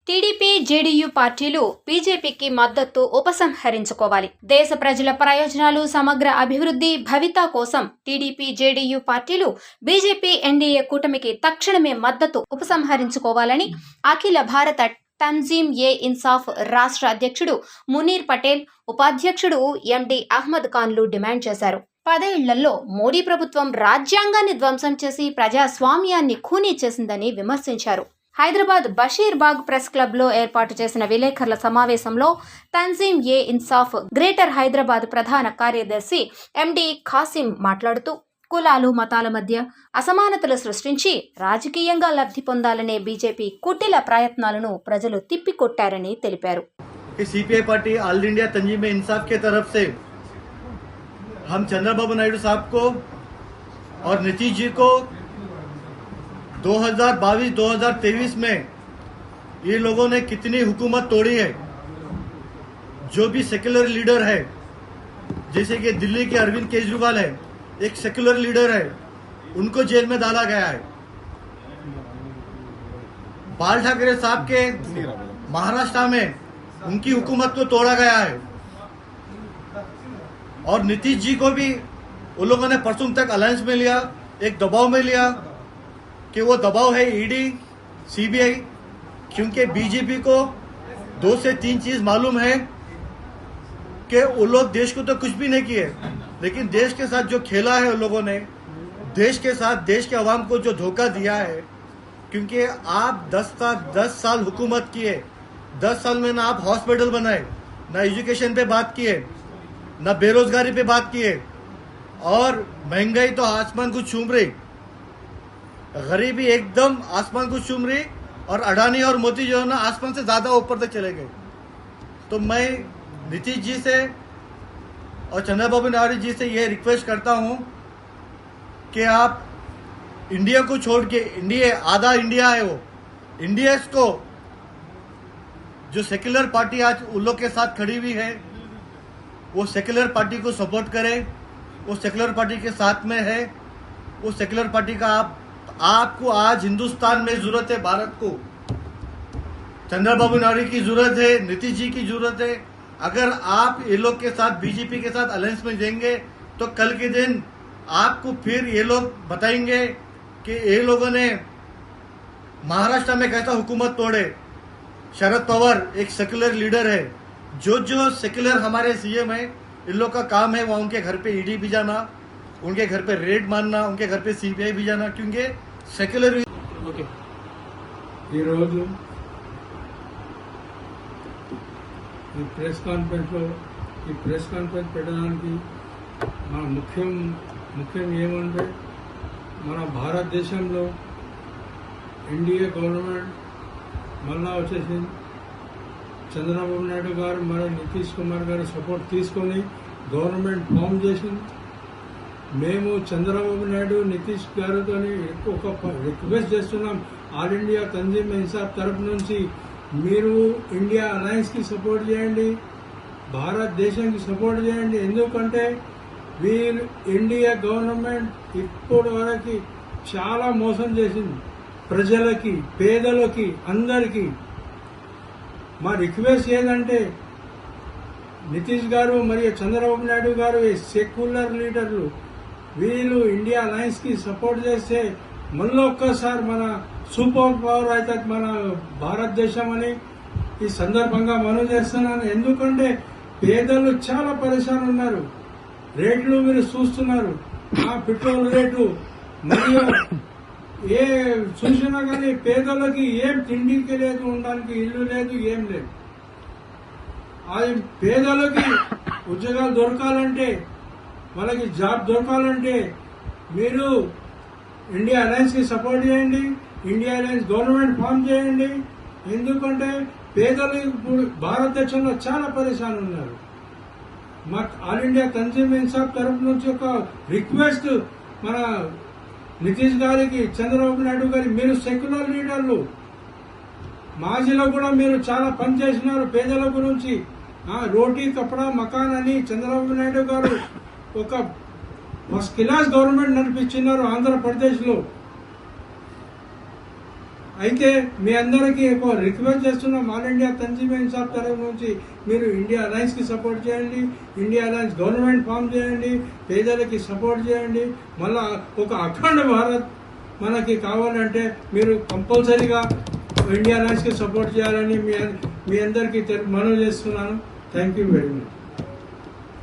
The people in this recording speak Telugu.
టీడీపీ జేడీయూ పార్టీలు బీజేపీకి మద్దతు ఉపసంహరించుకోవాలి. దేశ ప్రజల ప్రయోజనాలు, సమగ్ర అభివృద్ధి, భవిత కోసం టీడీపీ జేడీయూ పార్టీలు బీజేపీ ఎన్డీఏ కూటమికి తక్షణమే మద్దతు ఉపసంహరించుకోవాలని అఖిల భారత తన్జీమ్ ఏ ఇన్సాఫ్ రాష్ట్ర అధ్యక్షుడు మునీర్ పటేల్, ఉపాధ్యక్షుడు ఎండి అహ్మద్ ఖాన్లు డిమాండ్ చేశారు. 10 ఏళ్లలో మోడీ ప్రభుత్వం రాజ్యాంగాన్ని ధ్వంసం చేసి ప్రజాస్వామ్యాన్ని ఖూనీ చేసిందని విమర్శించారు. హైదరాబాద్ బషీర్బాగ్ ప్రెస్ క్లబ్ లో ఏర్పాటు చేసిన విలేకరుల సమావేశంలో తన్జీమ్ ఏ ఇన్సాఫ్ గ్రేటర్ హైదరాబాద్ ప్రధాన కార్యదర్శి ఎండి ఖాసిం మాట్లాడుతూ, కులాలు, మతాల మధ్య అసమానతలు సృష్టించి రాజకీయంగా లబ్ధి పొందాలనే బీజేపీ కుటిల ప్రయత్నాలను ప్రజలు తిప్పికొట్టారని తెలిపారు. सीपीआई पार्टी ऑल इंडिया तंजीम इंसाफ के तरफ से हम चंद्रबाबू नायडू साहब को और नीतीश जी को 2022-2023 में ये लोगों ने कितनी हुकूमत तोड़ी है। जो भी सेक्युलर लीडर है, जैसे कि दिल्ली के अरविंद केजरीवाल है, एक सेक्युलर लीडर है, उनको जेल में डाला गया है। बाल ठाकरे साहब के महाराष्ट्र में उनकी हुकूमत को तोड़ा गया है और नीतीश जी को भी उन लोगों ने परसों तक अलायंस में लिया, एक दबाव में लिया कि वो दबाव है ईडी, सीबीआई, क्योंकि बीजेपी को 2 से 3 चीज मालूम है कि उन लोग देश को तो कुछ भी नहीं किए, लेकिन देश के साथ जो खेला है उन लोगों ने, देश के साथ देश के अवाम को जो धोखा दिया है। क्योंकि आप 10 साल हुकूमत किए, 10 साल में ना आप हॉस्पिटल बनाए, ना एजुकेशन पे बात किए, ना बेरोजगारी पे बात किए, और महंगाई तो आसमान को छूम रही, गरीबी एकदम आसमान को छूम रही, और अडानी और मोदी जो है ना आसमान से ज्यादा ऊपर तक चले गए। तो मैं नीतीश जी से और चंद्रबाबू नायडू जी से ये रिक्वेस्ट करता हूँ कि आप इंडिया को छोड़ के, इंडिया आधा इंडिया है, वो इंडियंस को, जो सेक्युलर पार्टी आज उन लोग के साथ खड़ी हुई है, वो सेक्युलर पार्टी को सपोर्ट करे, वो सेक्युलर पार्टी के साथ में है। वो सेक्युलर पार्टी का आपको आज हिंदुस्तान में जरूरत है, भारत को चंद्रबाबू नायडू की जरूरत है, नीतीश जी की जरूरत है। अगर आप ये लोग के साथ बीजेपी के साथ अलायंस में देंगे तो कल के दिन आपको फिर ये लोग बताएंगे कि ये लोगों ने महाराष्ट्र में कैसा हुकूमत तोड़े। शरद पवार एक सेक्युलर लीडर है, जो सेक्युलर हमारे सीएम है, इन लोग का काम है वहाँ उनके घर पे ईडी भी जाना, उनके घर पे रेड मारना, उनके घर पे सीबीआई भी जाना, क्योंकि सेक्युलर ఈ రోజు ఈ ప్రెస్ కాన్ఫరెన్స్ పెట్టడానికి మన ముఖ్యం ఏమంటే, మన భారతదేశంలో ఎన్డీఏ గవర్నమెంట్ మళ్ళా వచ్చేసింది. చంద్రబాబు నాయుడు గారు మరియు నితీష్ కుమార్ గారు సపోర్ట్ తీసుకొని గవర్నమెంట్ ఫామ్ చేసింది. మేము చంద్రబాబు నాయుడు, నితీష్ గారితో ఒక రిక్వెస్ట్ చేస్తున్నాం, ఆల్ ఇండియా తన్జీమ్ ఇన్సాఫ్ తరఫు నుంచి మీరు ఇండియా అలయన్స్ కి సపోర్ట్ చేయండి, భారతదేశానికి సపోర్ట్ చేయండి. ఎందుకంటే వీరు ఇండియా గవర్నమెంట్ ఇప్పటి వరకు చాలా మోసం చేసింది ప్రజలకి, పేదలకి, అందరికీ. మా రిక్వెస్ట్ ఏంటంటే, నితీష్ గారు మరియు చంద్రబాబు నాయుడు గారు సెక్యులర్ లీడర్లు, వీళ్ళు ఇండియా అలయన్స్ కి సపోర్ట్ చేస్తే మళ్ళీ ఒక్కసారి మన సూపర్ పవర్ అవుతుంది మన భారతదేశం అని ఈ సందర్భంగా మనం చేస్తున్నాను. ఎందుకంటే పేదలు చాలా పరేషాన్ ఉన్నారు. రేట్లు మీరు చూస్తున్నారు, పెట్రోల్ రేటు మరియు ఏ చూసినా కానీ పేదలకి ఏం తిండికి లేదు, ఉండడానికి ఇల్లు లేదు, ఏం లేదు. అది పేదలకి ఉద్యోగాలు దొరకాలంటే, వాళ్ళకి జాబ్ దొరకాలంటే మీరు ఇండియా అలయన్స్ కి సపోర్ట్ చేయండి, ఇండియా అలయన్స్ గవర్నమెంట్ ఫామ్ చేయండి. ఎందుకంటే పేదలు ఇప్పుడు భారతదేశంలో చాలా పరేషాన్ ఉన్నారు. మా ఆల్ ఇండియా తన్జీమ్ ఇన్సాఫ్ తరఫు నుంచి ఒక రిక్వెస్ట్ మన నితీష్ గారికి, చంద్రబాబు నాయుడు గారి, మీరు సెక్యులర్ లీడర్లు, మాజీలో కూడా మీరు చాలా పనిచేసినారు పేదల గురించి. రోటీ కపడా మకాన్ అని చంద్రబాబు నాయుడు గారు ఒక ఫస్ట్ క్లాస్ గవర్నమెంట్ నడిపించినారు ఆంధ్రప్రదేశ్ లో. అయితే మీ అందరికీ ఒక రిక్వెస్ట్ చేస్తున్నాం, ఆల్ ఇండియా తన్జీమ్ ఇన్సాఫ్ తరఫు నుంచి మీరు ఇండియా అలయన్స్కి సపోర్ట్ చేయండి, ఇండియా అలయన్స్ గవర్నమెంట్ ఫామ్ చేయండి, పేదలకి సపోర్ట్ చేయండి. మళ్ళా ఒక అఖండ భారత్ మనకి కావాలంటే మీరు కంపల్సరీగా ఇండియా అలయన్స్కి సపోర్ట్ చేయాలని మీ అందరికీ మనవి చేస్తున్నాను. Thank you very much.